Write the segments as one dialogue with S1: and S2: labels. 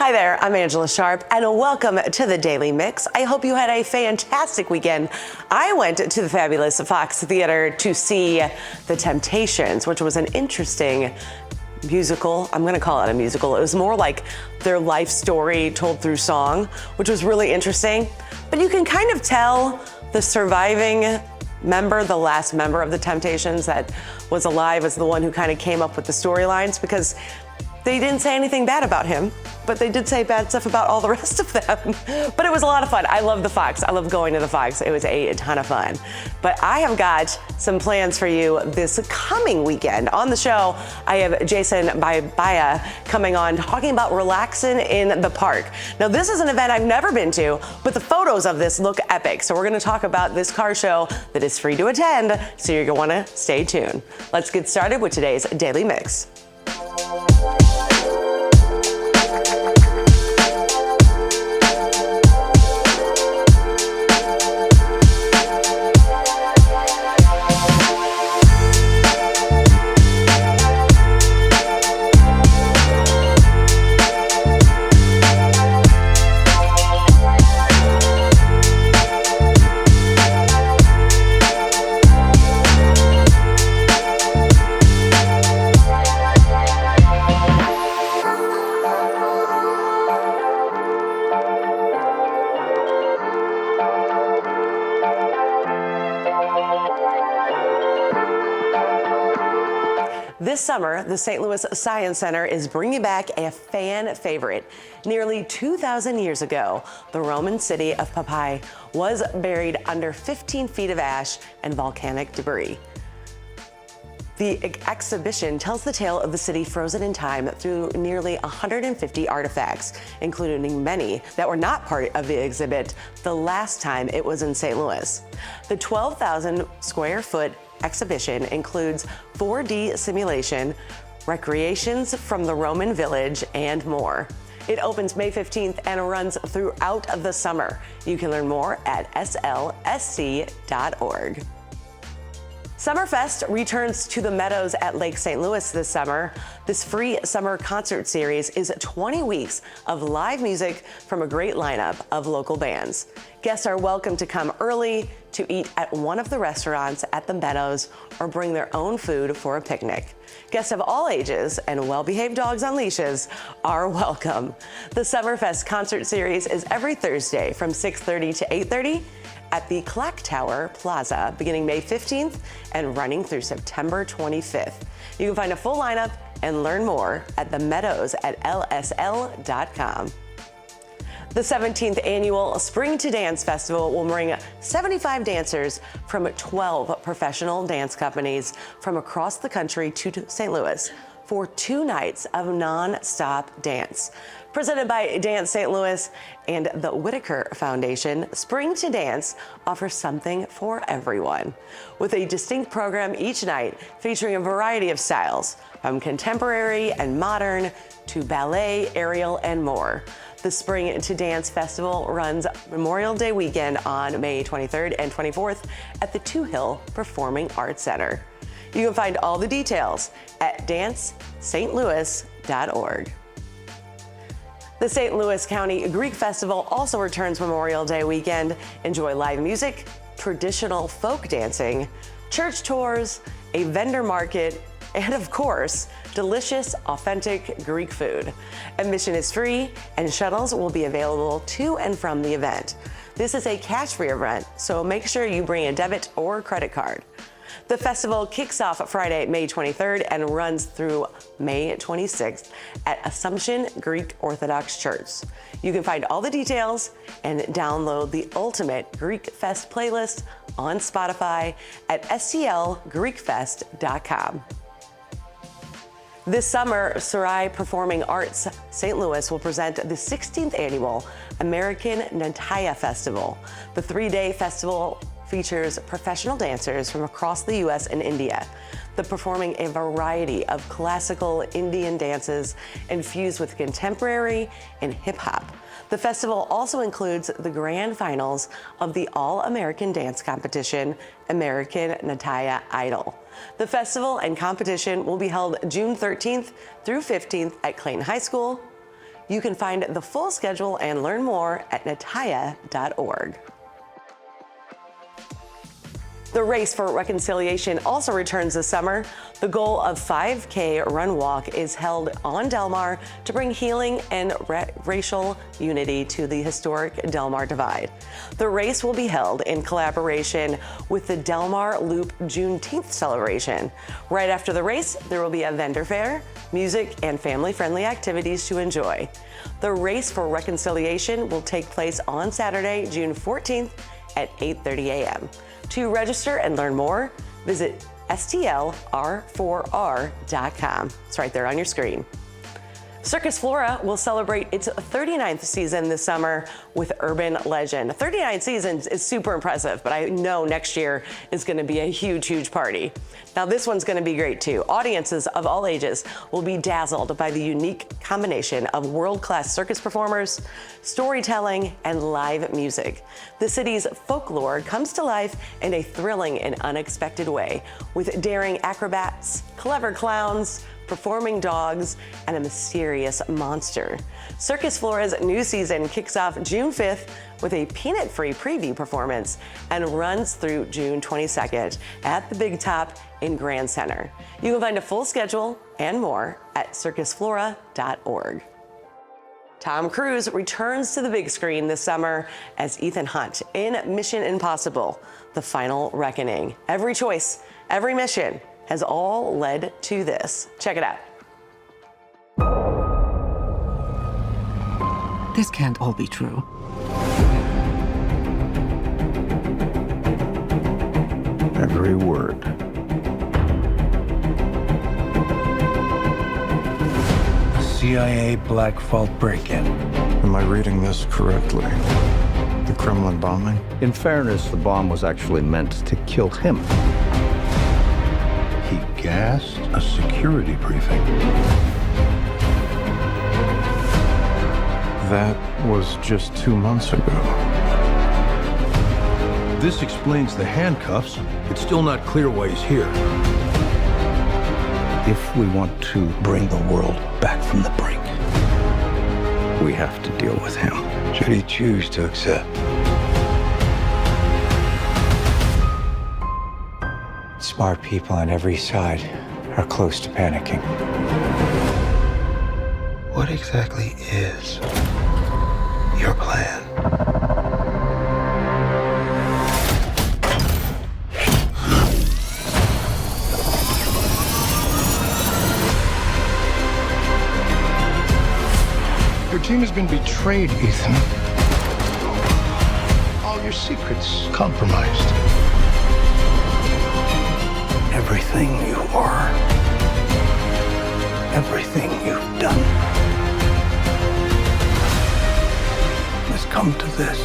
S1: Hi there, I'm Angella Sharpe, and welcome to the Daily Mix. I hope you had a fantastic weekend. I went to the fabulous Fox Theater to see The Temptations, which was an interesting musical. I'm going to call it a musical. It was more like their life story told through song, which was really interesting. But you can kind of tell the surviving member, the last member of The Temptations that was alive, is the one who kind of came up with the storylines, because they didn't say anything bad about him, but they did say bad stuff about all the rest of them. But it was a lot of fun. I love the Fox. I love going to the Fox. It was a ton of fun. But I have got some plans for you this coming weekend. On the show, I have Jason Barbaglia coming on talking about Relaxin in the park. Now, this is an event I've never been to, but the photos of this look epic. So we're going to talk about this car show that is free to attend, so you're going to want to stay tuned. Let's get started with today's Daily Mix. This summer, the St. Louis Science Center is bringing back a fan favorite. Nearly 2,000 years ago, the Roman city of POMPEII was buried under 15 feet of ash and volcanic debris. The exhibition tells the tale of the city frozen in time through nearly 150 artifacts, including many that were not part of the exhibit the last time it was in St. Louis. The 12,000 square foot exhibition includes 4D simulation, recreations from the Roman village, and more. It opens May 15th and runs throughout the summer. You can learn more at slsc.org. Summerfest returns to the Meadows at Lake St. Louis this summer. This free summer concert series is 20 weeks of live music from a great lineup of local bands. Guests are welcome to come early to eat at one of the restaurants at the Meadows or bring their own food for a picnic. Guests of all ages and well-behaved dogs on leashes are welcome. The Summerfest concert series is every Thursday from 6:30 to 8:30 at the Clock Tower Plaza, beginning May 15th and running through September 25th. You can find a full lineup and learn more at the Meadows at lsl.com. The 17th annual Spring to Dance Festival will bring 75 dancers from 12 professional dance companies from across the country to St. Louis for 2 nights of non-stop dance. Presented by Dance St. Louis and the Whitaker Foundation, Spring to Dance offers something for everyone, with a distinct program each night featuring a variety of styles, from contemporary and modern to ballet, aerial, and more. The Spring to Dance Festival runs Memorial Day weekend on May 23rd and 24th at the Two Hill Performing Arts Center. You can find all the details at dancestlouis.org. The St. Louis County Greek Festival also returns Memorial Day weekend. Enjoy live music, traditional folk dancing, church tours, a vendor market, and of course, delicious, authentic Greek food. Admission is free and shuttles will be available to and from the event. This is a cash-free event, so make sure you bring a debit or credit card. The festival kicks off Friday, May 23rd and runs through May 26th at Assumption Greek Orthodox Church. You can find all the details and download the Ultimate Greek Fest playlist on Spotify at stlgreekfest.com. This summer, Sarai Performing Arts St. Louis will present the 16th annual American Natya Festival. The 3-day festival features professional dancers from across the U.S. and India. They're performing a variety of classical Indian dances infused with contemporary and hip-hop. The festival also includes the grand finals of the All-American Dance Competition, American Natya Idol. The festival and competition will be held June 13th through 15th at Clayton High School, You can find the full schedule and learn more at natya.org. The Race for Reconciliation also returns this summer. The goal of 5K Run Walk is held on Del Mar to bring healing and racial unity to the historic Del Mar Divide. The race will be held in collaboration with the Del Mar Loop Juneteenth celebration. Right after the race, there will be a vendor fair, music, and family-friendly activities to enjoy. The Race for Reconciliation will take place on Saturday, June 14th at 8:30 a.m. To register and learn more, visit stlr4r.com. It's right there on your screen. Circus Flora will celebrate its 39th season this summer with Urban Legend. 39 seasons is super impressive, but I know next year is going to be a huge, huge party. Now this one's going to be great too. Audiences of all ages will be dazzled by the unique combination of world-class circus performers, storytelling, and live music. The city's folklore comes to life in a thrilling and unexpected way with daring acrobats, clever clowns, performing dogs, and a mysterious monster. Circus Flora's new season kicks off June 5th with a peanut-free preview performance and runs through June 22nd at the Big Top in Grand Center. You can find a full schedule and more at circusflora.org. Tom Cruise returns to the big screen this summer as Ethan Hunt in Mission Impossible: The Final Reckoning. Every choice, every mission has all led to this. Check it out.
S2: This can't all be true.
S3: Every word.
S4: CIA Black Vault break-in.
S3: Am I reading this correctly? The Kremlin bombing?
S5: In fairness, the bomb was actually meant to kill him.
S4: He gassed a security briefing.
S3: That was just 2 months ago.
S4: This explains the handcuffs. It's still not clear why he's here.
S5: If we want to bring the world back from the brink, we have to deal with him.
S4: Should he choose to accept?
S6: Smart people on every side are close to panicking.
S4: What exactly is your plan? Your team has been betrayed, Ethan. All your secrets compromised.
S5: Everything you are, everything you've done, has come to this.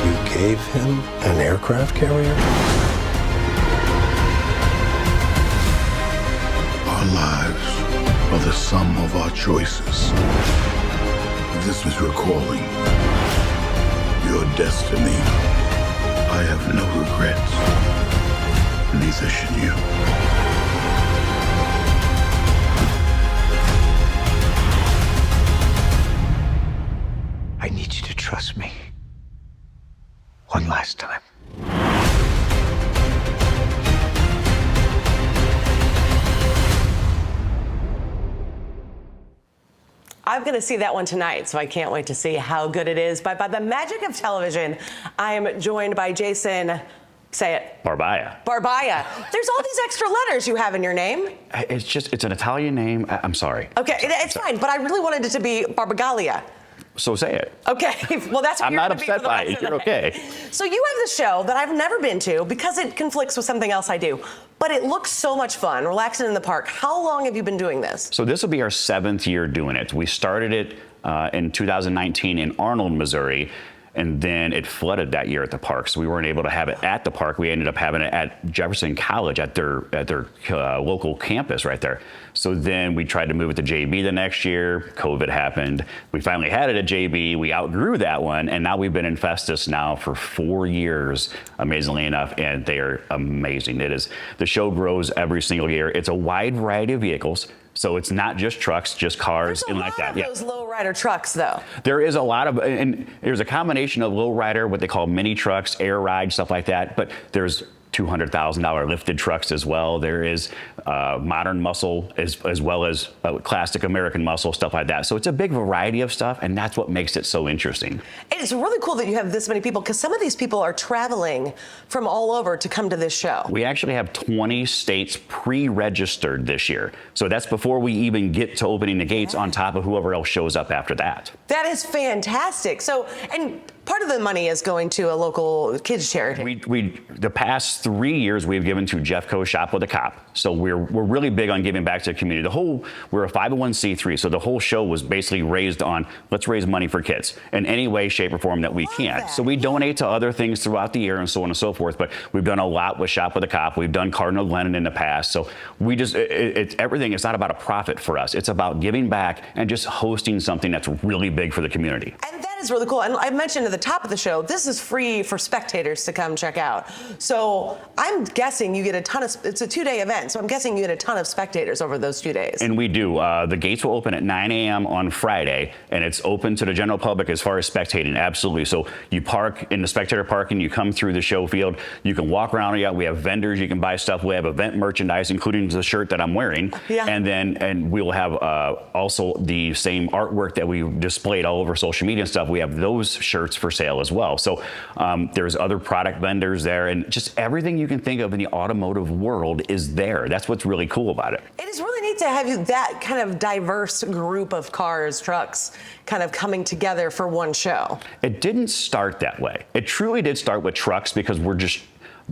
S4: You gave him an aircraft carrier?
S7: Our lives are the sum of our choices. This is your calling, your destiny. I have no regrets. Neither should you.
S6: I need you to trust me. One last time.
S1: I'm going to see that one tonight, so I can't wait to see how good it is. But by the magic of television, I am joined by Jason, say it.
S8: Barbaglia.
S1: Barbaglia. There's all these extra letters you have in your name.
S8: It's an Italian name. I'm sorry.
S1: Okay, it's fine, but I really wanted it to be Barbaglia.
S8: So say it.
S1: Okay, well that's what
S8: I'm
S1: you're
S8: not
S1: gonna be for
S8: upset
S1: the
S8: by
S1: rest
S8: it.
S1: of the
S8: You're
S1: day.
S8: okay.
S1: So you have this show that I've never been to because it conflicts with something else I do, but it looks so much fun, Relaxin in the Park. How long have you been doing this?
S8: So this will be our 7th year doing it. We started it in 2019 in Arnold, Missouri, and then it flooded that year at the park. So we weren't able to have it at the park. We ended up having it at Jefferson College at their local campus right there. So then we tried to move it to JB the next year. COVID happened. We finally had it at JB. We outgrew that one, and now we've been in Festus now for 4 years, amazingly enough, and they are amazing. The show grows every single year. It's a wide variety of vehicles. So it's not just trucks, just cars,
S1: There's
S8: and
S1: a
S8: like
S1: lot
S8: that.
S1: of those low-rider trucks, though.
S8: There is a lot of, and there's a combination of lowrider, what they call mini trucks, air ride, stuff like that. But there's $200,000 lifted trucks as well. There is modern muscle as well as classic American muscle, stuff like that. So it's a big variety of stuff, and that's what makes it so interesting.
S1: It's really cool that you have this many people, because some of these people are traveling from all over to come to this show.
S8: We actually have 20 states pre-registered this year. So that's before we even get to opening the gates, on top of whoever else shows up after that.
S1: That is fantastic. So, and part of the money is going to a local kids charity.
S8: The past 3 years we've given to Jeffco's Shop with a Cop. So we're really big on giving back to the community. We're a 501c3, so the whole show was basically raised on, let's raise money for kids in any way, shape, or form that we can.
S1: That.
S8: So we donate to other things throughout the year and so on and so forth. But we've done a lot with Shop with a Cop. We've done Cardinal Glennon in the past. So we just, it's everything. It's not about a profit for us. It's about giving back and just hosting something that's really big for the community.
S1: And that is really cool. And I mentioned at the top of the show, this is free for spectators to come check out. So I'm guessing you get a ton of, it's a 2-day event, so I'm guessing you get a ton of spectators over those 2 days.
S8: And we do. The gates will open at 9 a.m. on Friday, and it's open to the general public as far as spectating, absolutely. So you park in the spectator parking, you come through the show field, you can walk around. Yeah, we have vendors, you can buy stuff. We have event merchandise, including the shirt that I'm wearing.
S1: Yeah.
S8: And we'll have also the same artwork that we displayed all over social media and stuff. We have those shirts for sale as well. So there's other product vendors there, and just everything you can think of in the automotive world is there. That's what's really cool about it.
S1: It is really neat to have that kind of diverse group of cars, trucks, kind of coming together for one show.
S8: It didn't start that way. It truly did start with trucks, because we're just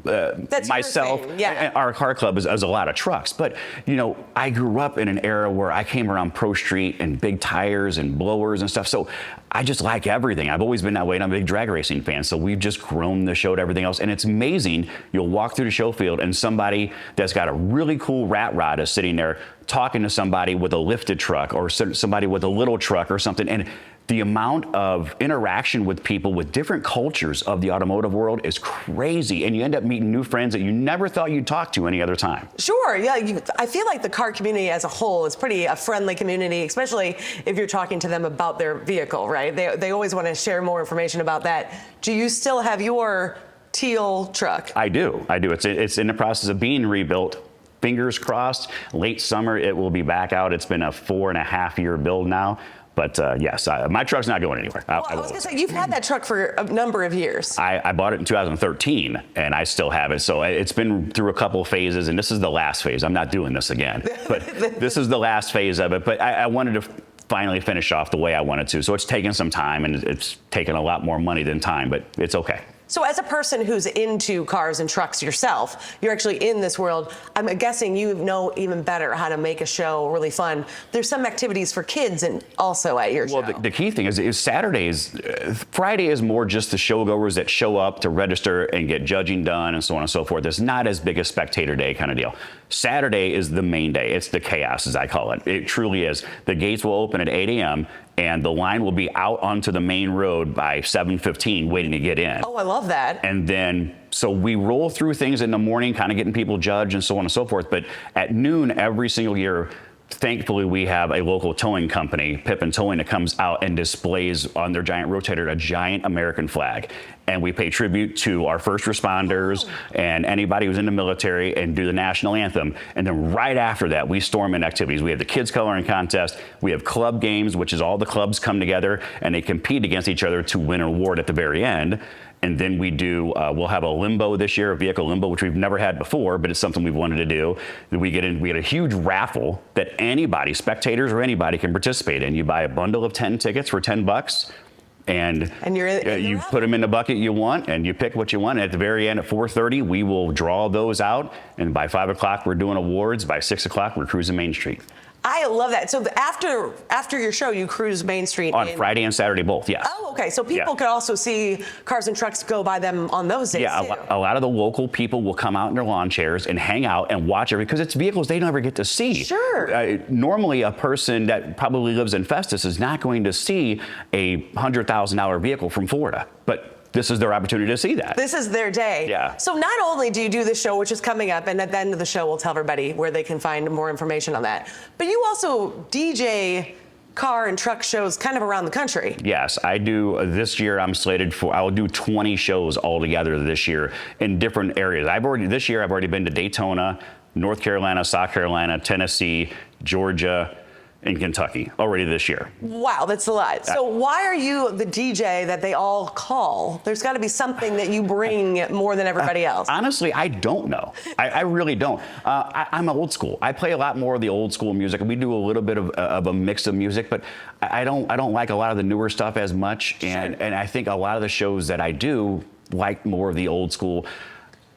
S1: That's
S8: myself,
S1: your thing, yeah.
S8: and our car club is a lot of trucks. But, you know, I grew up in an era where I came around Pro Street and big tires and blowers and stuff. So I just like everything. I've always been that way, and I'm a big drag racing fan. So we've just grown the show to everything else. And it's amazing. You'll walk through the show field, and somebody that's got a really cool rat rod is sitting there talking to somebody with a lifted truck, or somebody with a little truck or something. And the amount of interaction with people with different cultures of the automotive world is crazy. And you end up meeting new friends that you never thought you'd talk to any other time.
S1: Sure, yeah. I feel like the car community as a whole is pretty a friendly community, especially if you're talking to them about their vehicle, right? They always want to share more information about that. Do you still have your teal truck?
S8: I do. It's in the process of being rebuilt. Fingers crossed, late summer it will be back out. It's been a 4.5-year build now. But yes, my truck's not going anywhere.
S1: Well, I was going to say, you've had that truck for a number of years.
S8: I bought it in 2013, and I still have it. So it's been through a couple of phases, and this is the last phase. I'm not doing this again. But this is the last phase of it. But I wanted to finally finish off the way I wanted to. So it's taken some time, and it's taken a lot more money than time, but it's okay.
S1: So as a person who's into cars and trucks yourself, you're actually in this world. I'm guessing you know even better how to make a show really fun. There's some activities for kids and also at your show.
S8: Well, the key thing is Saturdays, Friday is more just the showgoers that show up to register and get judging done and so on and so forth. It's not as big a spectator day kind of deal. Saturday is the main day. It's the chaos, as I call it. It truly is. The gates will open at 8 a.m. and the line will be out onto the main road by 7:15 waiting to get in.
S1: Oh, I love that.
S8: And then, so we roll through things in the morning, kind of getting people judged and so on and so forth. But at noon every single year, thankfully, we have a local towing company, Pippin Towing, that comes out and displays on their giant rotator a giant American flag. And we pay tribute to our first responders and anybody who's in the military and do the national anthem. And then right after that, we storm in activities. We have the kids coloring contest. We have club games, which is all the clubs come together and they compete against each other to win an award at the very end. And then we do, we'll have a limbo this year, a vehicle limbo, which we've never had before, but it's something we've wanted to do. We get a huge raffle that anybody, spectators or anybody, can participate in. You buy a bundle of 10 tickets for $10. And you put them in the bucket you want, and you pick what you want. And at the very end, at 4:30, we will draw those out. And by 5 o'clock, we're doing awards. By 6 o'clock, we're cruising Main Street.
S1: I love that. So after your show, you cruise Main Street
S8: on Friday and Saturday both. Yes.
S1: Oh, okay. So people could also see cars and trucks go by them on those days.
S8: Yeah,
S1: too.
S8: a lot of the local people will come out in their lawn chairs and hang out and watch everything because it's vehicles they never get to see.
S1: Sure.
S8: Normally, a person that probably lives in Festus is not going to see a $100,000 vehicle from Florida, but this is their opportunity to see that.
S1: This is their day.
S8: Yeah.
S1: So not only do you do the show, which is coming up, and at the end of the show, we'll tell everybody where they can find more information on that, but you also DJ car and truck shows kind of around the country.
S8: Yes, I do. This year I'm slated for, I will do 20 shows altogether this year in different areas. This year I've already been to Daytona, North Carolina, South Carolina, Tennessee, Georgia, and Kentucky already this year.
S1: Wow, that's a lot. So why are you the DJ that they all call? There's got to be something that you bring more than everybody else.
S8: Honestly, I don't know. I really don't. I'm old school. I play a lot more of the old school music. We do a little bit of a mix of music, but I don't like a lot of the newer stuff as much. And I think a lot of the shows that I do like more of the old school.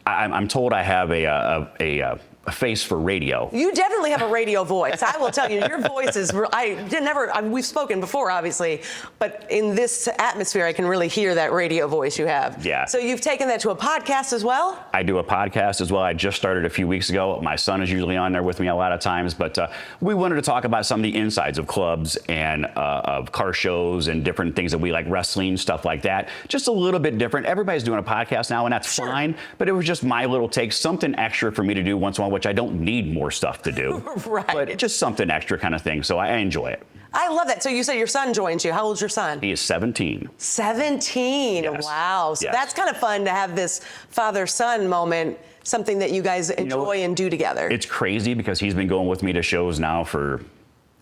S8: I'm told I have a face for radio.
S1: You definitely have a radio voice. I will tell you, your voice is, we've spoken before, obviously, but in this atmosphere, I can really hear that radio voice you have.
S8: Yeah.
S1: So you've taken that to a podcast as well?
S8: I do a podcast as well. I just started a few weeks ago. My son is usually on there with me a lot of times, but we wanted to talk about some of the insides of clubs and of car shows and different things that we like, wrestling, stuff like that. Just a little bit different. Everybody's doing a podcast now, and that's fine, but it was just my little take, something extra for me to do once in a while, which I don't need more stuff to do.
S1: Right.
S8: But just something extra kind of thing, so I enjoy it.
S1: I love that. So you say your son joins you. How old's your son?
S8: He is 17.
S1: 17.
S8: Yes.
S1: Wow. So
S8: Yes.
S1: that's kind of fun to have this father-son moment, something that you guys enjoy and do together.
S8: It's crazy because he's been going with me to shows now for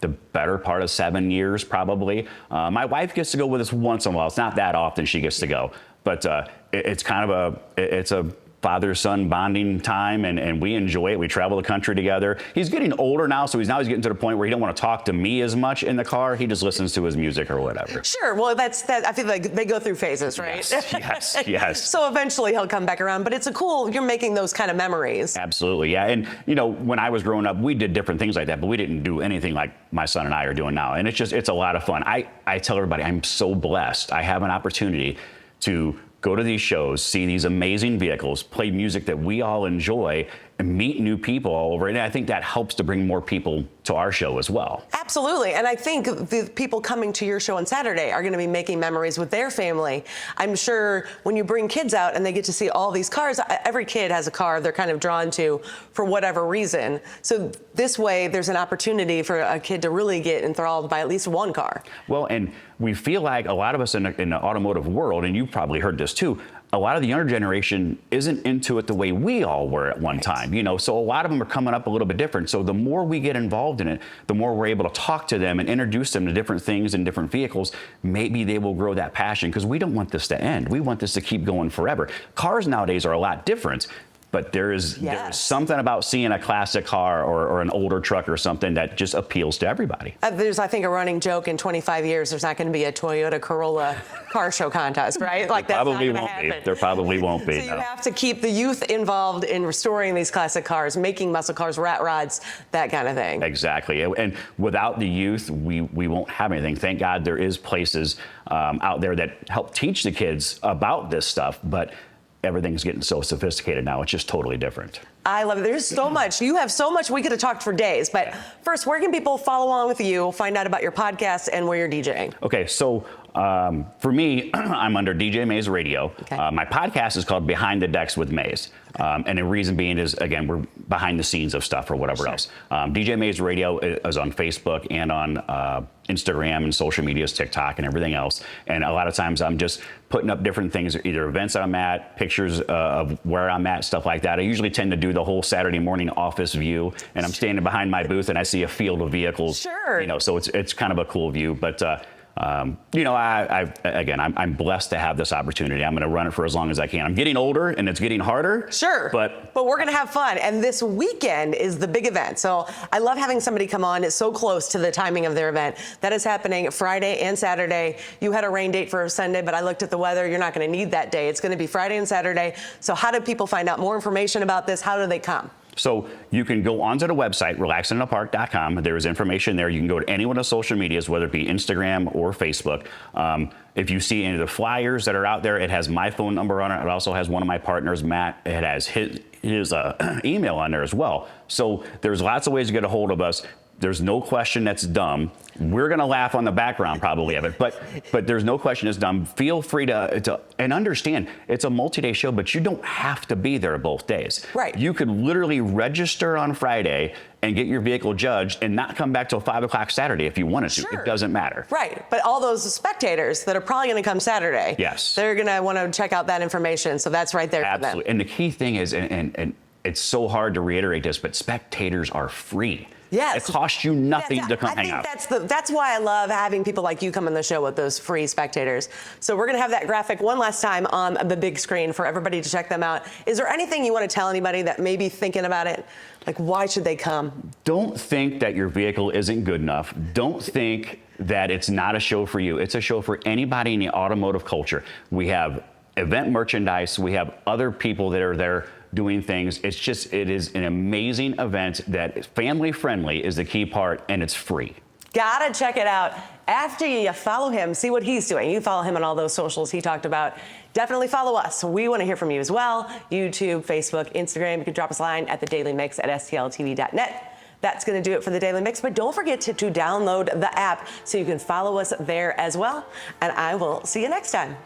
S8: the better part of 7 years, probably. My wife gets to go with us once in a while. It's not that often she gets to go, but it's kind of a father-son bonding time, and we enjoy it. We travel the country together. He's getting older now, so he's getting to the point where he don't want to talk to me as much in the car. He just listens to his music or whatever.
S1: Sure. Well, that's that. I feel like they go through phases, right?
S8: Yes.
S1: So eventually he'll come back around. But it's you're making those kind of memories.
S8: Absolutely, yeah. And when I was growing up, we did different things like that, but we didn't do anything like my son and I are doing now. And it's a lot of fun. I tell everybody I'm so blessed. I have an opportunity to go to these shows, see these amazing vehicles, play music that we all enjoy, and meet new people all over. And I think that helps to bring more people to our show as well.
S1: Absolutely. And I think the people coming to your show on Saturday are going to be making memories with their family. I'm sure when you bring kids out and they get to see all these cars, every kid has a car they're kind of drawn to for whatever reason. So this way, there's an opportunity for a kid to really get enthralled by at least one car.
S8: Well, and we feel like a lot of us in the automotive world, and you've probably heard this too, a lot of the younger generation isn't into it the way we all were at one time, so a lot of them are coming up a little bit different. So the more we get involved in it, the more we're able to talk to them and introduce them to different things and different vehicles. Maybe they will grow that passion, because we don't want this to end. We want this to keep going forever. Cars nowadays are a lot different. But there is something about seeing a classic car or an older truck or something that just appeals to everybody.
S1: There's, I think, a running joke in 25 years, there's not going to be a Toyota Corolla car show contest, right? Like that's
S8: probably
S1: not going to
S8: won't
S1: happen.
S8: be. There probably won't be.
S1: So you have to keep the youth involved in restoring these classic cars, making muscle cars, rat rods, that kind of thing.
S8: Exactly. And without the youth, we won't have anything. Thank God there is places out there that help teach the kids about this stuff, but everything's getting so sophisticated now. It's just totally different.
S1: I love it. There's so much. You have so much. We could have talked for days. But first, where can people follow along with you, find out about your podcast, and where you're DJing?
S8: Okay, so for me, I'm under DJ Mays Radio.
S1: Okay.
S8: My podcast is called Behind the Decks with Mays. And the reason being is, again, we're behind the scenes of stuff or whatever else. DJ Mays Radio is on Facebook and on Instagram and social medias, TikTok and everything else. And a lot of times I'm just putting up different things, either events I'm at, pictures of where I'm at, stuff like that. I usually tend to do the whole Saturday morning office view, and I'm standing behind my booth and I see a field of vehicles.
S1: Sure.
S8: So it's kind of a cool view. But I'm blessed to have this opportunity. I'm going to run it for as long as I can. I'm getting older and it's getting harder.
S1: Sure. But we're going to have fun. And this weekend is the big event. So I love having somebody come on. It's so close to the timing of their event. That is happening Friday and Saturday. You had a rain date for Sunday, but I looked at the weather. You're not going to need that day. It's going to be Friday and Saturday. So how do people find out more information about this? How do they come?
S8: So you can go onto the website, relaxininapark.com. There is information there. You can go to any one of the social medias, whether it be Instagram or Facebook. If you see any of the flyers that are out there, it has my phone number on it. It also has one of my partners, Matt. It has his email on there as well. So there's lots of ways to get a hold of us. There's no question that's dumb. We're gonna laugh on the background probably of it, but there's no question it's dumb. Feel free to and understand it's a multi-day show, but you don't have to be there both days.
S1: Right.
S8: You could literally register on Friday and get your vehicle judged and not come back till 5 o'clock Saturday if you wanted to.
S1: Sure.
S8: It doesn't matter.
S1: Right, but all those spectators that are probably going to come Saturday,
S8: yes,
S1: they're going to want to check out that information. So that's right there
S8: Absolutely.
S1: for them.
S8: And the key thing is, and it's so hard to reiterate this, but spectators are free.
S1: Yes.
S8: It costs you nothing to come hang out.
S1: I think that's why I love having people like you come on the show with those free spectators. So we're going to have that graphic one last time on the big screen for everybody to check them out. Is there anything you want to tell anybody that may be thinking about it? Like, why should they come?
S8: Don't think that your vehicle isn't good enough. Don't think that it's not a show for you. It's a show for anybody in the automotive culture. We have event merchandise. We have other people that are there doing things. It is an amazing event that family friendly is the key part, and it's free.
S1: Gotta check it out. After you follow him, see what he's doing. You follow him on all those socials he talked about. Definitely follow us. We want to hear from you as well. YouTube, Facebook, Instagram. You can drop us a line at thedailymix@stltv.net. That's going to do it for the Daily Mix, but don't forget to download the app so you can follow us there as well. And I will see you next time.